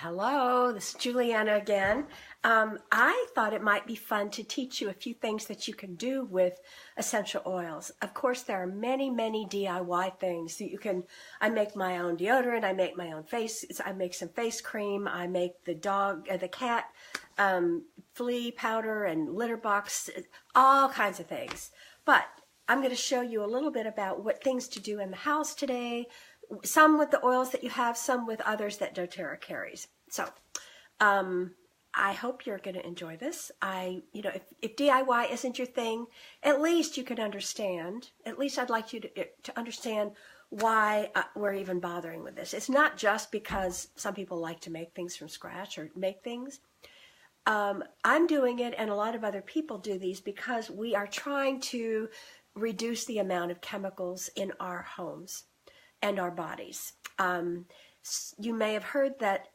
Hello, this is Juliana again. I thought it might be fun to teach you a few things that you can do with essential oils. Of course, there are many DIY things that you can. I make my own deodorant. I make my own I make some face cream. I make the cat flea powder and litter box, all kinds of things. But I'm going to show you a little bit about what things to do in the house today. Some with the oils that you have, some with others that doTERRA carries. So, I hope you're going to enjoy this. If DIY isn't your thing, at least you can understand. At least I'd like you to understand why we're even bothering with this. It's not just because some people like to make things from scratch or make things. I'm doing it, and a lot of other people do these because we are trying to reduce the amount of chemicals in our homes and our bodies. You may have heard that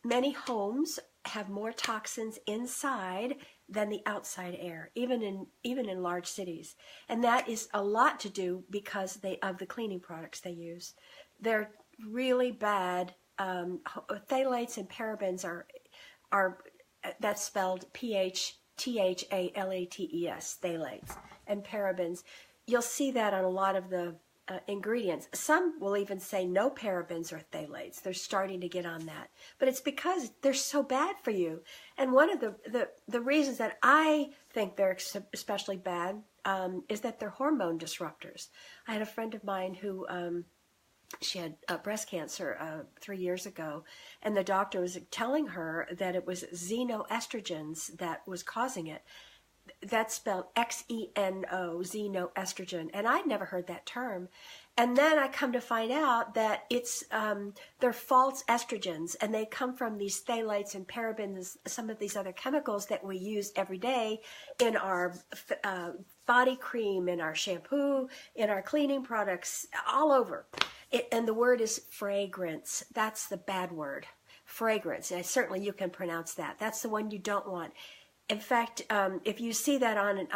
many homes have more toxins inside than the outside air, even in large cities. And that is a lot to do because of the cleaning products they use. They're really bad. Phthalates and parabens are that's spelled PHTHALATES, phthalates and parabens. You'll see that on a lot of the ingredients. Some will even say no parabens or phthalates. They're starting to get on that. But it's because they're so bad for you. And one of the reasons that I think they're especially bad is that they're hormone disruptors. I had a friend of mine who she had breast cancer 3 years ago, and the doctor was telling her that it was xenoestrogens that was causing it. That's spelled XENO, xenoestrogen, and I'd never heard that term. And then I come to find out that they're false estrogens, and they come from these phthalates and parabens, some of these other chemicals that we use every day in our body cream, in our shampoo, in our cleaning products, all over. And the word is fragrance. That's the bad word, fragrance. And certainly you can pronounce that. That's the one you don't want. In fact, if you see that on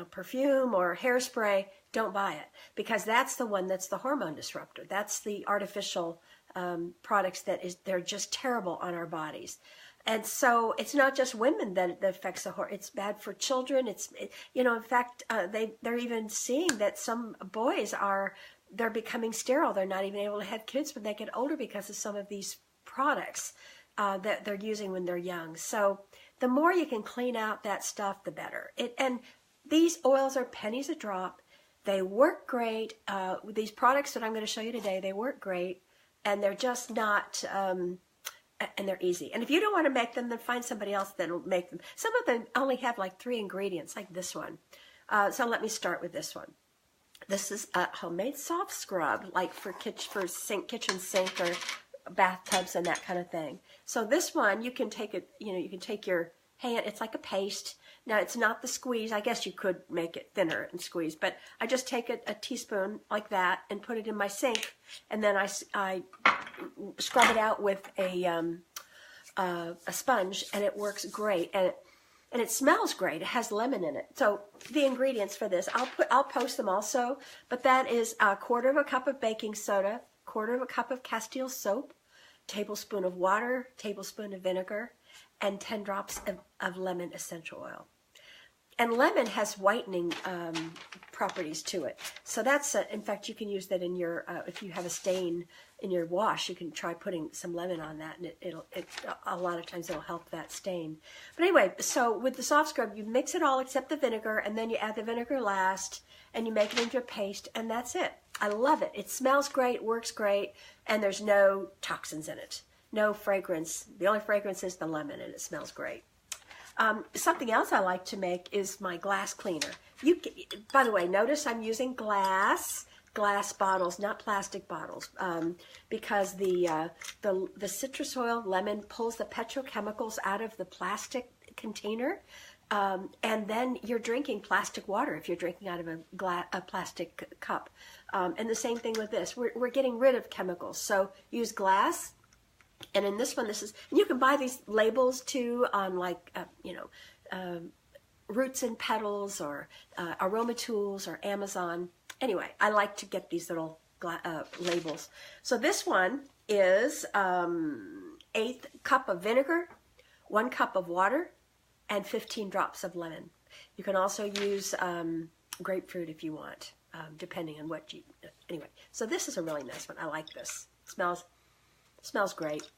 perfume or hairspray, don't buy it, because that's the one that's the hormone disruptor. That's the artificial products they're just terrible on our bodies. And so it's not just women that affects the hormone. It's bad for children. In fact, they're even seeing that some boys they're becoming sterile. They're not even able to have kids when they get older because of some of these products that they're using when they're young. So the more you can clean out that stuff, the better. And these oils are pennies a drop. They work great. These products that I'm going to show you today, they work great, and they're just not, and they're easy. And if you don't want to make them, then find somebody else that'll make them. Some of them only have like 3 ingredients, like this one. So let me start with this one. This is a homemade soft scrub, like for kitchen sink or bathtubs and that kind of thing. So this one, you can take it, you can take your hand, it's like a paste. Now it's not the squeeze. I guess you could make it thinner and squeeze, but I just take a teaspoon like that and put it in my sink, and then I scrub it out with a sponge, and it works great. And it smells great. It has lemon in it. So the ingredients for this, I'll post them also, but that is 1/4 cup of baking soda, 1/4 cup of Castile soap, tablespoon of water, tablespoon of vinegar, and 10 drops of lemon essential oil. And lemon has whitening properties to it. So that's, in fact, you can use that in your, if you have a stain in your wash, you can try putting some lemon on that, and a lot of times it'll help that stain. But anyway, so with the soft scrub, you mix it all except the vinegar, and then you add the vinegar last, and you make it into a paste, and that's it. I love it. It smells great, works great, and there's no toxins in it. No fragrance. The only fragrance is the lemon, and it smells great. Something else I like to make is my glass cleaner. By the way, notice I'm using glass bottles, not plastic bottles, because the citrus oil, lemon, pulls the petrochemicals out of the plastic container, and then you're drinking plastic water if you're drinking out of a plastic cup. And the same thing with this. We're getting rid of chemicals, so use glass. And in this one, and you can buy these labels too on Roots and Petals or Aroma Tools or Amazon. Anyway, I like to get these little labels. So this one is 1/8 cup of vinegar, 1 cup of water, and 15 drops of lemon. You can also use grapefruit if you want, depending on what you... Anyway, so this is a really nice one. I like this. Smells great.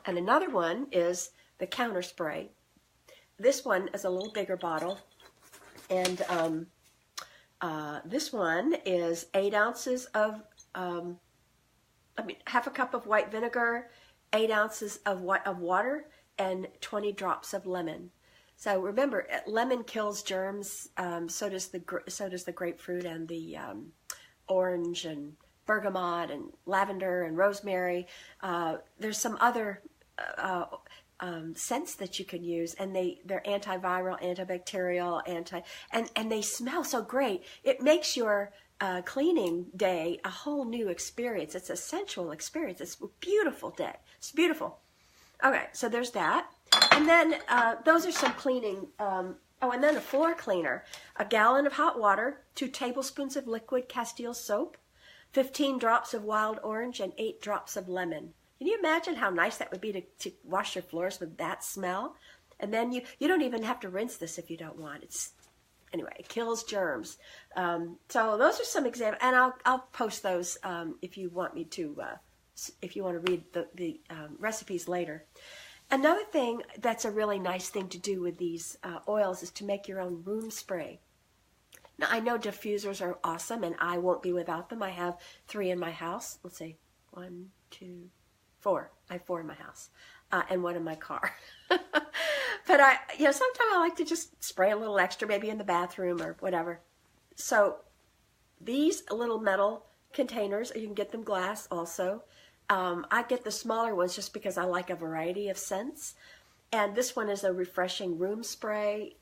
And another one is the counter spray. This one is a little bigger bottle, and this one is 8 ounces of, half a cup of white vinegar, 8 ounces of water, and 20 drops of lemon. So remember, lemon kills germs. So does the grapefruit and the orange and bergamot and lavender and rosemary. There's some other scents that you can use, and they're antiviral, antibacterial, and they smell so great. It makes your cleaning day a whole new experience. It's a sensual experience. It's a beautiful day. It's beautiful. Okay, so there's that. And then those are some cleaning. And then a floor cleaner. 1 gallon of hot water, 2 tablespoons of liquid Castile soap, 15 drops of wild orange, and 8 drops of lemon. Can you imagine how nice that would be to wash your floors with that smell? And then you don't even have to rinse this if you don't want. Anyway, it kills germs. So those are some examples, and I'll post those if you want me to. If you want to read the recipes later. Another thing that's a really nice thing to do with these oils is to make your own room spray. Now, I know diffusers are awesome, and I won't be without them. I have 3 in my house. Let's see, 1, 2, 4. I have 4 in my house, and 1 in my car. But sometimes I like to just spray a little extra, maybe in the bathroom or whatever. So these little metal containers, you can get them glass also. I get the smaller ones just because I like a variety of scents. And this one is a refreshing room spray.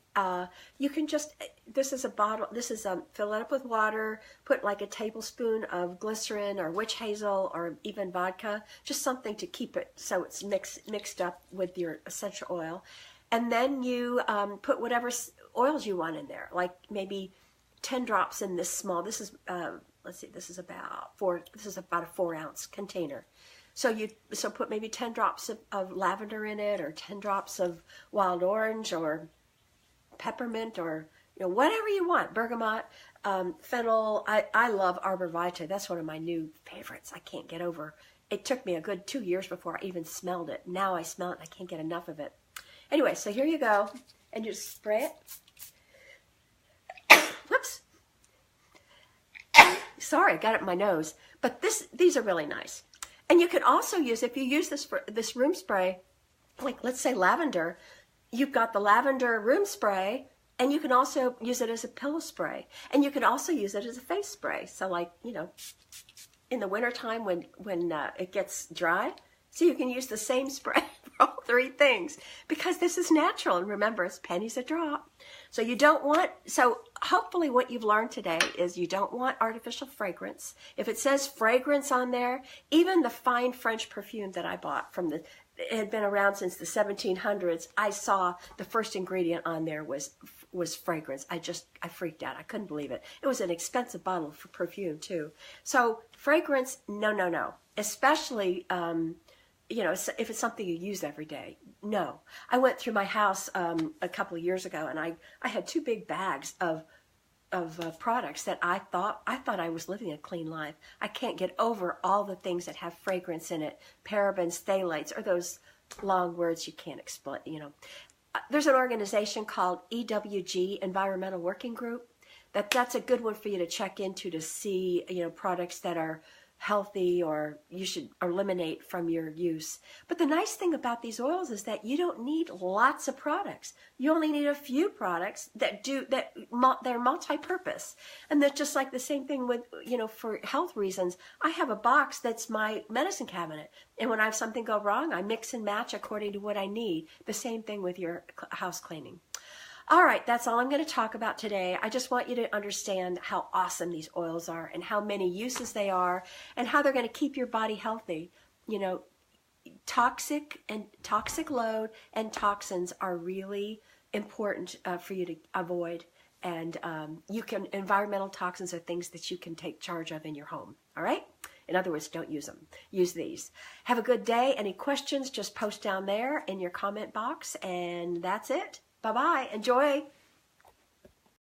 You can this is a bottle, fill it up with water, put like a tablespoon of glycerin or witch hazel or even vodka, just something to keep it so it's mixed up with your essential oil. And then you put whatever oils you want in there, like maybe 10 drops in this small, this is, let's see, this is about a 4-ounce container. So put maybe 10 drops of lavender in it, or 10 drops of wild orange, or peppermint, or whatever you want. Bergamot, fennel. I love Arbor Vitae. That's one of my new favorites. I can't get over. It took me a good 2 years before I even smelled it. Now I smell it and I can't get enough of it. Anyway, so here you go, and you just spray it. Whoops. Sorry, I got it in my nose. But these are really nice. And you could also use, if you use this room spray, like let's say lavender, you've got the lavender room spray, and you can also use it as a pillow spray. And you can also use it as a face spray. So like, in the wintertime when it gets dry, so you can use the same spray for all 3 things, because this is natural. And remember, it's pennies a drop. So hopefully what you've learned today is you don't want artificial fragrance. If it says fragrance on there, even the fine French perfume that I bought it had been around since the 1700s. I saw the first ingredient on there was fragrance. I freaked out. I couldn't believe it. It was an expensive bottle for perfume too. So fragrance, no. Especially, if it's something you use every day, no. I went through my house a couple of years ago, and I had 2 big bags of products that I thought I was living a clean life. I can't get over all the things that have fragrance in it, parabens, phthalates, or those long words you can't explain. There's an organization called EWG, Environmental Working Group. That's a good one for you to check into to see products that are healthy or you should eliminate from your use. But the nice thing about these oils is that you don't need lots of products. You only need a few products they're multi-purpose. And that's just like the same thing with, for health reasons. I have a box that's my medicine cabinet. And when I have something go wrong, I mix and match according to what I need. The same thing with your house cleaning. All right, that's all I'm going to talk about today. I just want you to understand how awesome these oils are and how many uses they are and how they're going to keep your body healthy. Toxic load and toxins are really important for you to avoid. And environmental toxins are things that you can take charge of in your home. All right? In other words, don't use them. Use these. Have a good day. Any questions, just post down there in your comment box. And that's it. Bye-bye. Enjoy.